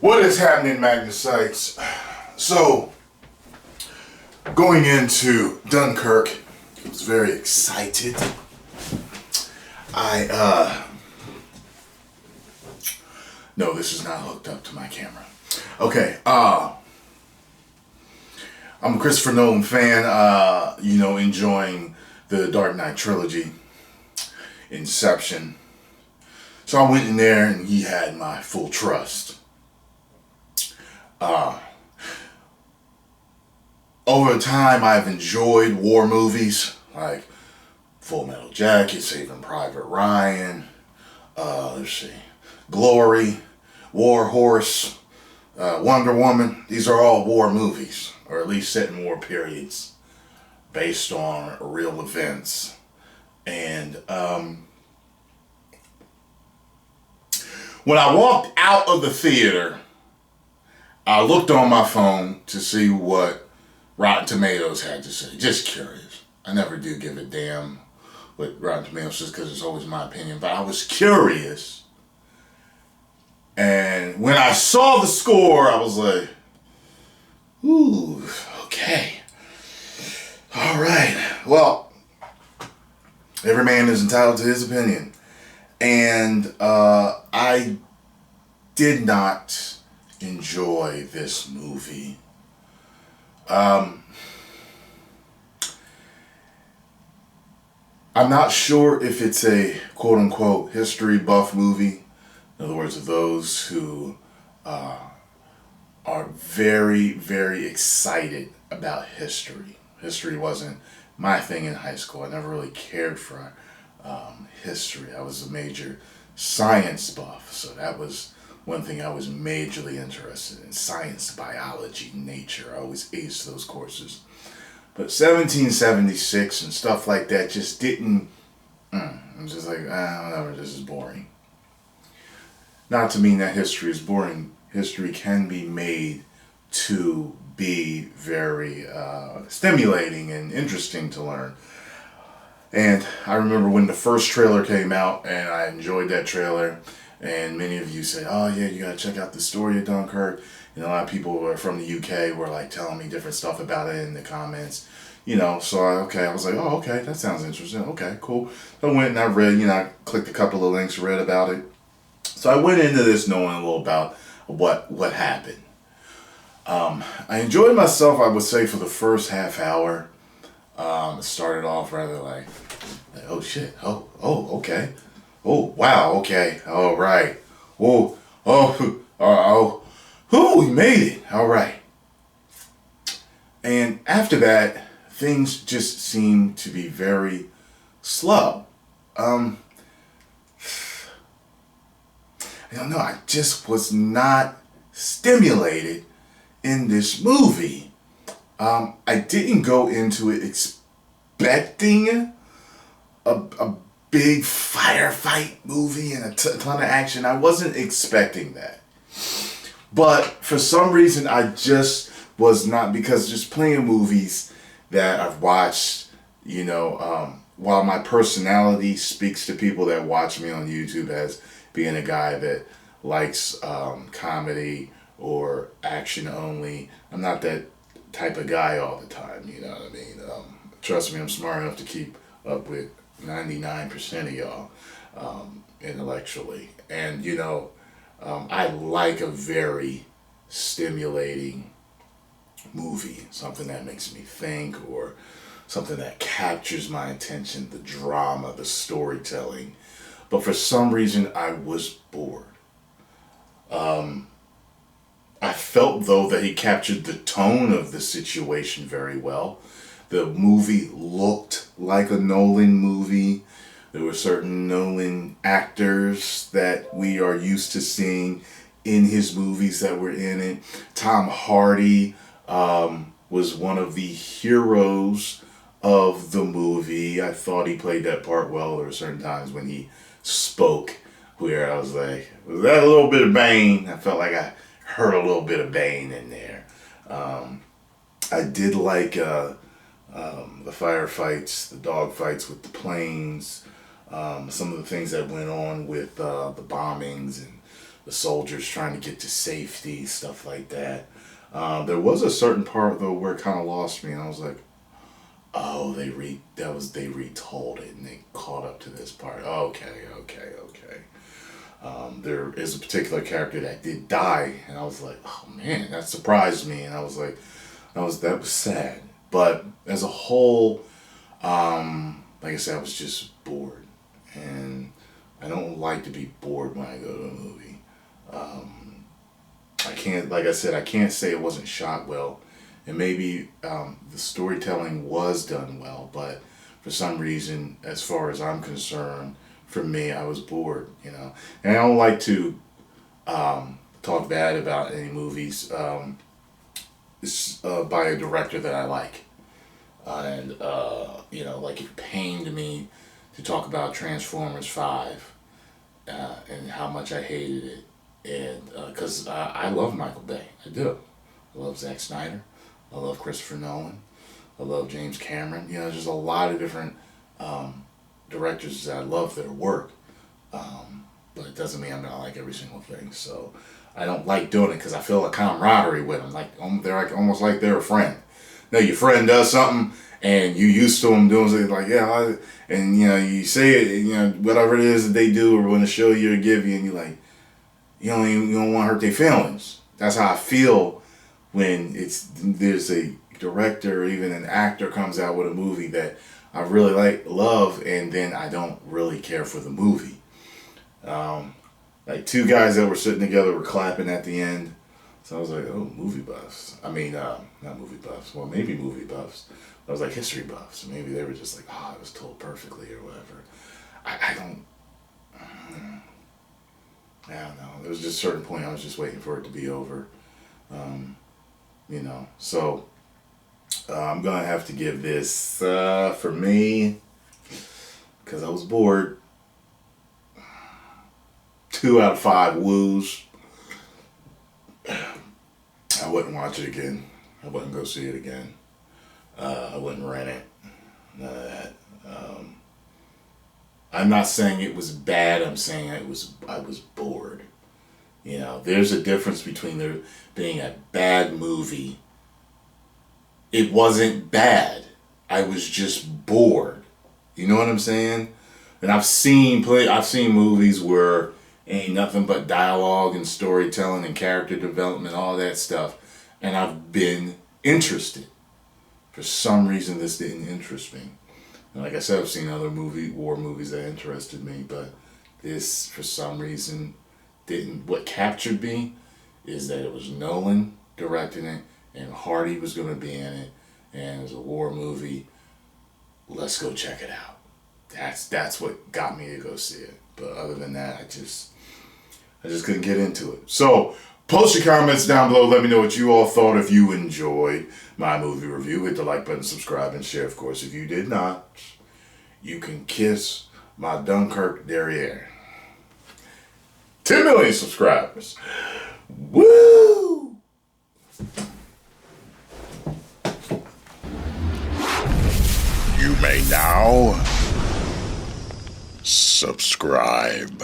What is happening, Magnus sites? So, going into Dunkirk, I was very excited. No, this is not hooked up to my camera. Okay, I'm a Christopher Nolan fan, enjoying the Dark Knight trilogy, Inception. So I went in there and he had my full trust. Over time, I've enjoyed war movies like Full Metal Jacket, Saving Private Ryan, Glory, War Horse, Wonder Woman. These are all war movies, or at least set in war periods, based on real events. And when I walked out of the theater, I looked on my phone to see what Rotten Tomatoes had to say. Just curious. I never do give a damn what Rotten Tomatoes says because it's always my opinion. But I was curious. And when I saw the score, I was like, ooh, okay. All right. Well, every man is entitled to his opinion. And I did not enjoy this movie. I'm not sure if it's a quote-unquote history buff movie. In other words, those who are very, very excited about history. History wasn't my thing in high school. I never really cared for history. I was a major science buff, so that was one thing I was majorly interested in. Science, biology, nature. I always aced those courses. But 1776 and stuff like that just didn't... I'm just like, whatever, this is boring. Not to mean that history is boring. History can be made to be very stimulating and interesting to learn. And I remember when the first trailer came out, and I enjoyed that trailer. And many of you said, oh yeah, you gotta check out the story of Dunkirk. And a lot of people were from the UK were like telling me different stuff about it in the comments. So I was like, oh, okay, that sounds interesting. Okay, cool. So I went and I read, I clicked a couple of links, read about it. So I went into this knowing a little about what happened. I enjoyed myself, I would say, for the first half hour. It started off rather like, oh shit, oh, okay. Oh, wow, okay, all right. We made it, all right. And after that, things just seemed to be very slow. I don't know, I just was not stimulated in this movie. I didn't go into it expecting a big firefight movie and a ton of action. I wasn't expecting that. But for some reason, I just was not, because just playing movies that I've watched, while my personality speaks to people that watch me on YouTube as being a guy that likes comedy or action only, I'm not that type of guy all the time, you know what I mean? Trust me, I'm smart enough to keep up with 99% of y'all intellectually. And, I like a very stimulating movie, something that makes me think or something that captures my attention, the drama, the storytelling. But for some reason, I was bored. I felt, though, that he captured the tone of the situation very well. The movie looked like a Nolan movie. There were certain Nolan actors that we are used to seeing in his movies that were in it. Tom Hardy was one of the heroes of the movie. I thought he played that part well. There were certain times when he spoke where I was like, was that a little bit of Bane? I felt like I heard a little bit of Bane in there. I did like the firefights, the dog fights with the planes, some of the things that went on with the bombings and the soldiers trying to get to safety, stuff like that. There was a certain part though where it kind of lost me, and I was like, oh, they retold it and they caught up to this part. Okay. There is a particular character that did die, and I was like, oh man, that surprised me, and I was like, that was sad. But as a whole, like I said, I was just bored, and I don't like to be bored when I go to a movie. I can't, like I said, I can't say it wasn't shot well, and maybe the storytelling was done well, but for some reason, as far as I'm concerned, for me, I was bored, you know. And I don't like to talk bad about any movies. It's by a director that I like. You know, like it pained me to talk about Transformers 5 and how much I hated it. And because I love Michael Bay. I do. I love Zack Snyder. I love Christopher Nolan. I love James Cameron. You know, there's a lot of different directors that I love their work. But it doesn't mean I'm going to like every single thing. So I don't like doing it because I feel a camaraderie with them. Like they're like almost like they're a friend. You know, your friend does something and you used to them doing something like, yeah, and you know, you say it, you know, whatever it is that they do or when the show you give you, and you're like, you don't want to hurt their feelings. That's how I feel when there's a director or even an actor comes out with a movie that I really love, and then I don't really care for the movie. Like two guys that were sitting together were clapping at the end. So I was like, oh, movie buffs. I mean, not movie buffs. Well, maybe movie buffs. I was like history buffs. Maybe they were just like, oh, it was told perfectly or whatever. I don't know. There was just a certain point I was just waiting for it to be over. You know, so I'm going to have to give this, for me, because I was bored, 2 out of 5 woos. I wouldn't watch it again. I wouldn't go see it again. I wouldn't rent it. None of that. I'm not saying it was bad. I'm saying I was bored. You know, there's a difference between there being a bad movie. It wasn't bad. I was just bored. You know what I'm saying? And I've seen movies where ain't nothing but dialogue and storytelling and character development, all that stuff, and I've been interested. For some reason, this didn't interest me. And like I said, I've seen other war movies that interested me, but this, for some reason, didn't. What captured me is that it was Nolan directing it, and Hardy was going to be in it, and it was a war movie. Let's go check it out. That's what got me to go see it. But other than that, I just couldn't get into it. So post your comments down below. Let me know what you all thought. If you enjoyed my movie review, hit the like button, subscribe, and share. Of course, if you did not, you can kiss my Dunkirk derriere. 10 million subscribers. Woo! You may now subscribe.